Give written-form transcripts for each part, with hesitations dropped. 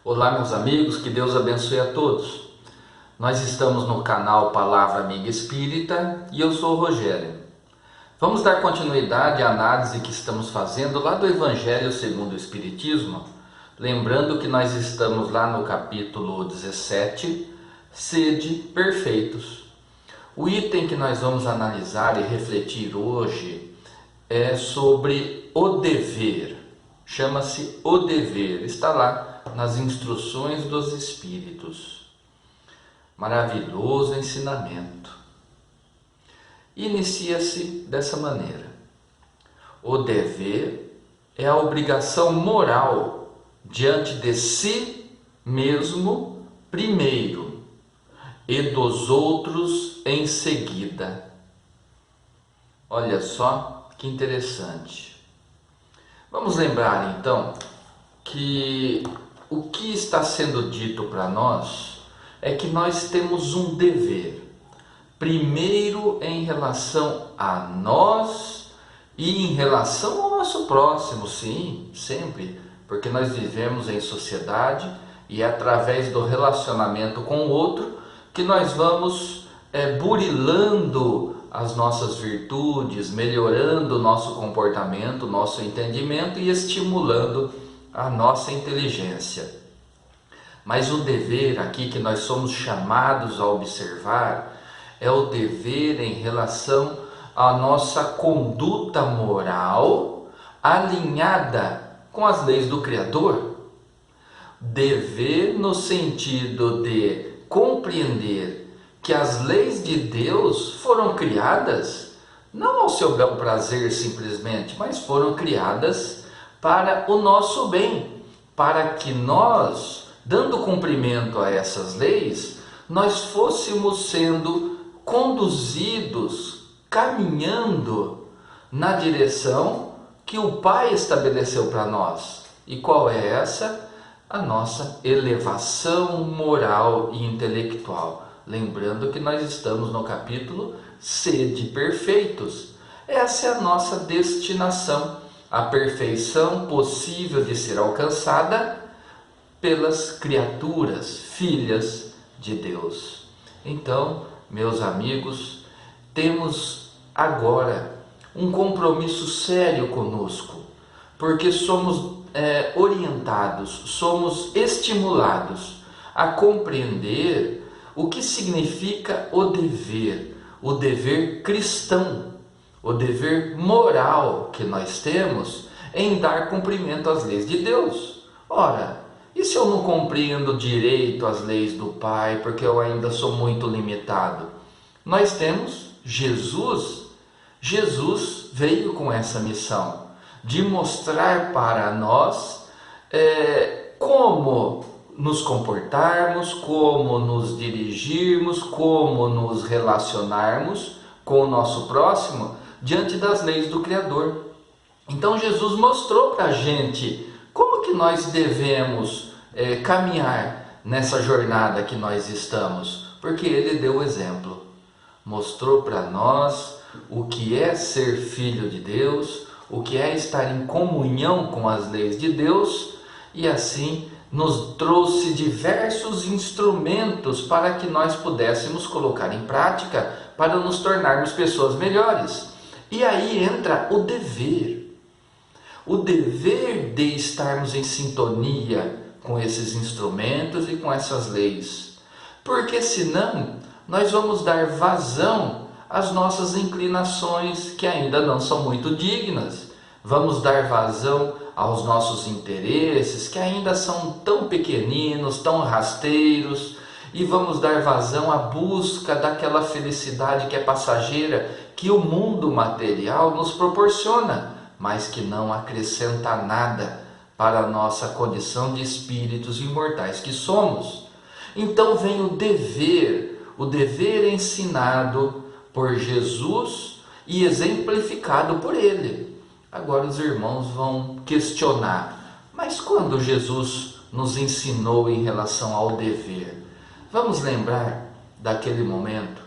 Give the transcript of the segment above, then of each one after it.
Olá, meus amigos, que Deus abençoe a todos. Nós estamos no canal Palavra Amiga Espírita e eu sou o Rogério. Vamos dar continuidade à análise que estamos fazendo lá do Evangelho segundo o Espiritismo, lembrando que nós estamos lá no capítulo 17, Sede Perfeitos. O item que nós vamos analisar e refletir hoje é sobre o dever. Chama-se O Dever, está lá nas instruções dos Espíritos. Maravilhoso ensinamento. Inicia-se dessa maneira: o dever é a obrigação moral diante de si mesmo primeiro e dos outros em seguida. Olha só que interessante. Vamos lembrar então que o que está sendo dito para nós é que nós temos um dever, primeiro em relação a nós e em relação ao nosso próximo, sim, sempre, porque nós vivemos em sociedade e é através do relacionamento com o outro que nós vamos burilando as nossas virtudes, melhorando o nosso comportamento, nosso entendimento e estimulando a nossa inteligência. Mas o dever aqui que nós somos chamados a observar é o dever em relação à nossa conduta moral alinhada com as leis do Criador. Dever no sentido de compreender que as leis de Deus foram criadas não ao seu bel prazer simplesmente, mas foram criadas para o nosso bem, para que nós, dando cumprimento a essas leis, nós fôssemos sendo conduzidos, caminhando na direção que o Pai estabeleceu para nós. E qual é essa? A nossa elevação moral e intelectual. Lembrando que nós estamos no capítulo Sede Perfeitos. Essa é a nossa destinação, a perfeição possível de ser alcançada pelas criaturas, filhas de Deus. Então, meus amigos, temos agora um compromisso sério conosco, porque somos orientados, somos estimulados a compreender o que significa o dever cristão, o dever moral que nós temos em dar cumprimento às leis de Deus. Ora, e se eu não compreendo direito as leis do Pai, porque eu ainda sou muito limitado? Nós temos Jesus. Jesus veio com essa missão de mostrar para nós como nos comportarmos, como nos dirigirmos, como nos relacionarmos com o nosso próximo diante das leis do Criador. Então Jesus mostrou para a gente como que nós devemos caminhar nessa jornada que nós estamos, porque Ele deu o exemplo, mostrou para nós o que é ser filho de Deus, o que é estar em comunhão com as leis de Deus, e assim nos trouxe diversos instrumentos para que nós pudéssemos colocar em prática para nos tornarmos pessoas melhores. E aí entra o dever de estarmos em sintonia com esses instrumentos e com essas leis, porque senão nós vamos dar vazão às nossas inclinações que ainda não são muito dignas, vamos dar vazão aos nossos interesses que ainda são tão pequeninos, tão rasteiros, e vamos dar vazão à busca daquela felicidade que é passageira, que o mundo material nos proporciona, mas que não acrescenta nada para a nossa condição de espíritos imortais que somos. Então vem o dever ensinado por Jesus e exemplificado por Ele. Agora os irmãos vão questionar, mas quando Jesus nos ensinou em relação ao dever? Vamos lembrar daquele momento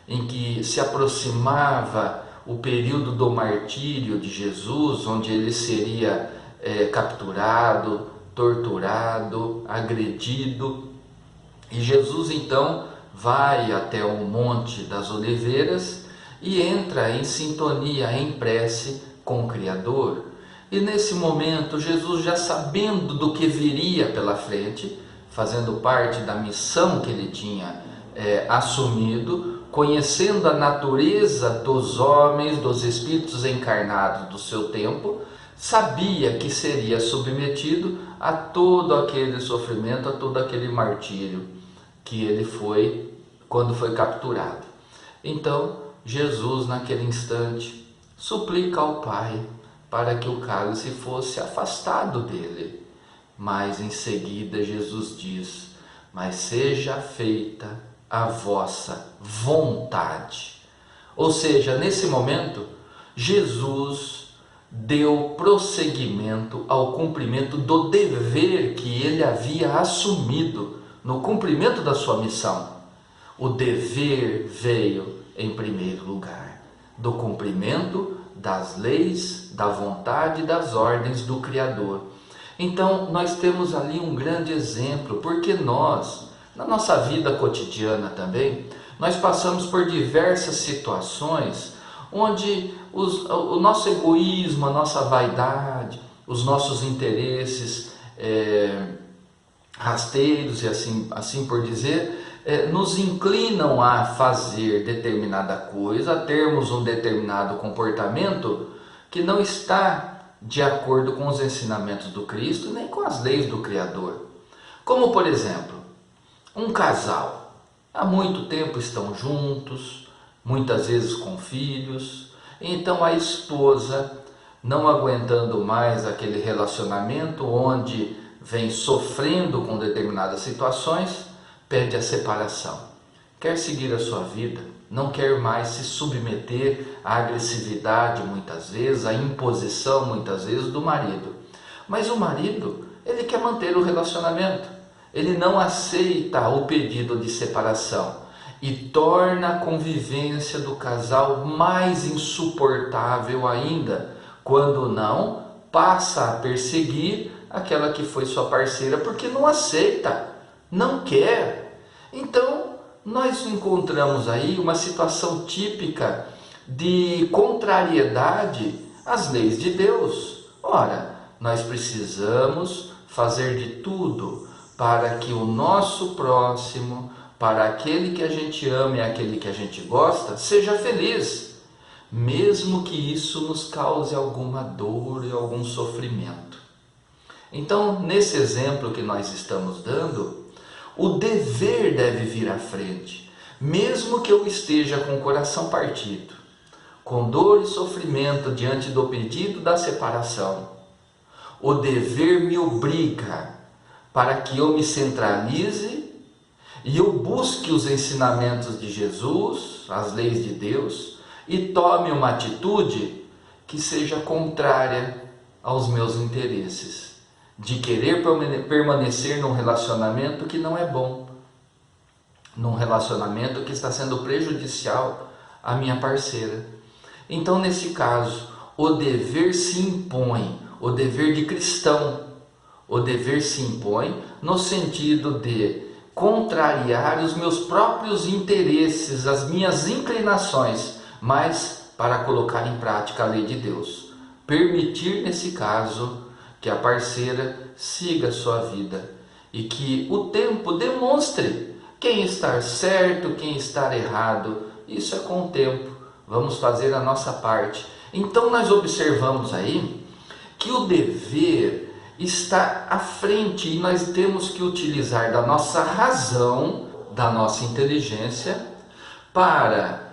em que se aproximava o período do martírio de Jesus, onde ele seria capturado, torturado, agredido. E Jesus então vai até o Monte das Oliveiras e entra em sintonia, em prece com o Criador. E nesse momento, Jesus, já sabendo do que viria pela frente, fazendo parte da missão que ele tinha assumido, conhecendo a natureza dos homens, dos espíritos encarnados do seu tempo, sabia que seria submetido a todo aquele sofrimento, a todo aquele martírio que ele foi quando foi capturado. Então, Jesus, naquele instante, suplica ao Pai para que o cálice fosse afastado dele. Mas em seguida Jesus diz: mas seja feita a vossa vontade. Ou seja, nesse momento, Jesus deu prosseguimento ao cumprimento do dever que ele havia assumido no cumprimento da sua missão. O dever veio em primeiro lugar, do cumprimento das leis, da vontade e das ordens do Criador. Então, nós temos ali um grande exemplo, porque nós, na nossa vida cotidiana também, nós passamos por diversas situações onde o nosso egoísmo, a nossa vaidade, os nossos interesses rasteiros e assim por dizer, nos inclinam a fazer determinada coisa, a termos um determinado comportamento que não está de acordo com os ensinamentos do Cristo nem com as leis do Criador. Como, por exemplo, um casal, há muito tempo estão juntos, muitas vezes com filhos, então a esposa, não aguentando mais aquele relacionamento onde vem sofrendo com determinadas situações, pede a separação. Quer seguir a sua vida, não quer mais se submeter à agressividade muitas vezes, à imposição muitas vezes do marido. Mas o marido, ele quer manter o relacionamento, ele não aceita o pedido de separação e torna a convivência do casal mais insuportável ainda, quando não passa a perseguir aquela que foi sua parceira porque não aceita, não quer. Então, nós encontramos aí uma situação típica de contrariedade às leis de Deus. Ora, nós precisamos fazer de tudo para que o nosso próximo, para aquele que a gente ama e aquele que a gente gosta, seja feliz, mesmo que isso nos cause alguma dor e algum sofrimento. Então, nesse exemplo que nós estamos dando, o dever deve vir à frente, mesmo que eu esteja com o coração partido, com dor e sofrimento diante do pedido da separação. O dever me obriga para que eu me centralize e eu busque os ensinamentos de Jesus, as leis de Deus, e tome uma atitude que seja contrária aos meus interesses, de querer permanecer num relacionamento que não é bom, num relacionamento que está sendo prejudicial à minha parceira. Então, nesse caso, o dever se impõe, o dever de cristão, o dever se impõe no sentido de contrariar os meus próprios interesses, as minhas inclinações, mas para colocar em prática a lei de Deus. Permitir, nesse caso, que a parceira siga a sua vida e que o tempo demonstre quem está certo, quem está errado. Isso é com o tempo, vamos fazer a nossa parte. Então nós observamos aí que o dever está à frente e nós temos que utilizar da nossa razão, da nossa inteligência, para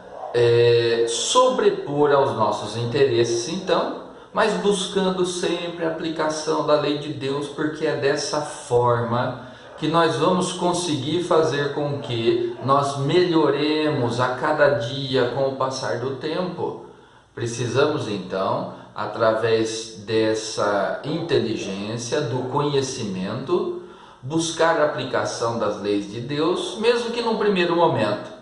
sobrepor aos nossos interesses, então, mas buscando sempre a aplicação da lei de Deus, porque é dessa forma que nós vamos conseguir fazer com que nós melhoremos a cada dia com o passar do tempo. Precisamos então, através dessa inteligência, do conhecimento, buscar a aplicação das leis de Deus, mesmo que num primeiro momento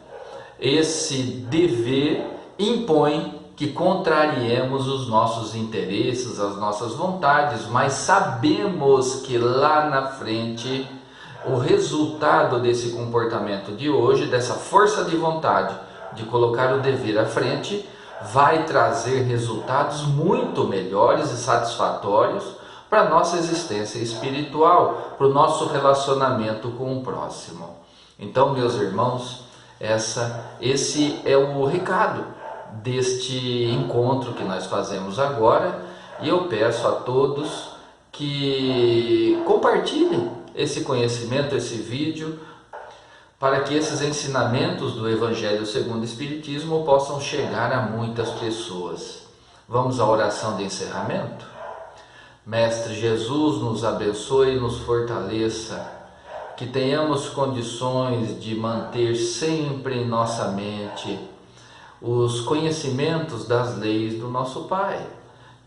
esse dever impõe que contrariemos os nossos interesses, as nossas vontades, mas sabemos que lá na frente o resultado desse comportamento de hoje, dessa força de vontade de colocar o dever à frente, vai trazer resultados muito melhores e satisfatórios para a nossa existência espiritual, para o nosso relacionamento com o próximo. Então, meus irmãos, esse é o recado deste encontro que nós fazemos agora, e eu peço a todos que compartilhem esse conhecimento, esse vídeo, para que esses ensinamentos do Evangelho segundo o Espiritismo possam chegar a muitas pessoas. Vamos à oração de encerramento? Mestre Jesus, nos abençoe e nos fortaleça, que tenhamos condições de manter sempre em nossa mente os conhecimentos das leis do nosso Pai,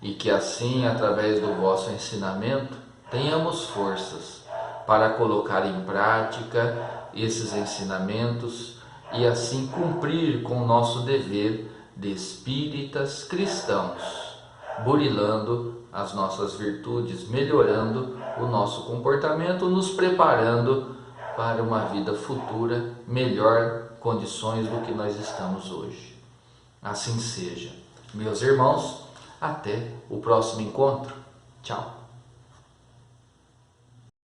e que assim, através do vosso ensinamento, tenhamos forças para colocar em prática esses ensinamentos e assim cumprir com o nosso dever de espíritas cristãos, burilando as nossas virtudes, melhorando o nosso comportamento, nos preparando para uma vida futura, melhor condições do que nós estamos hoje. Assim seja. Meus irmãos, até o próximo encontro. Tchau.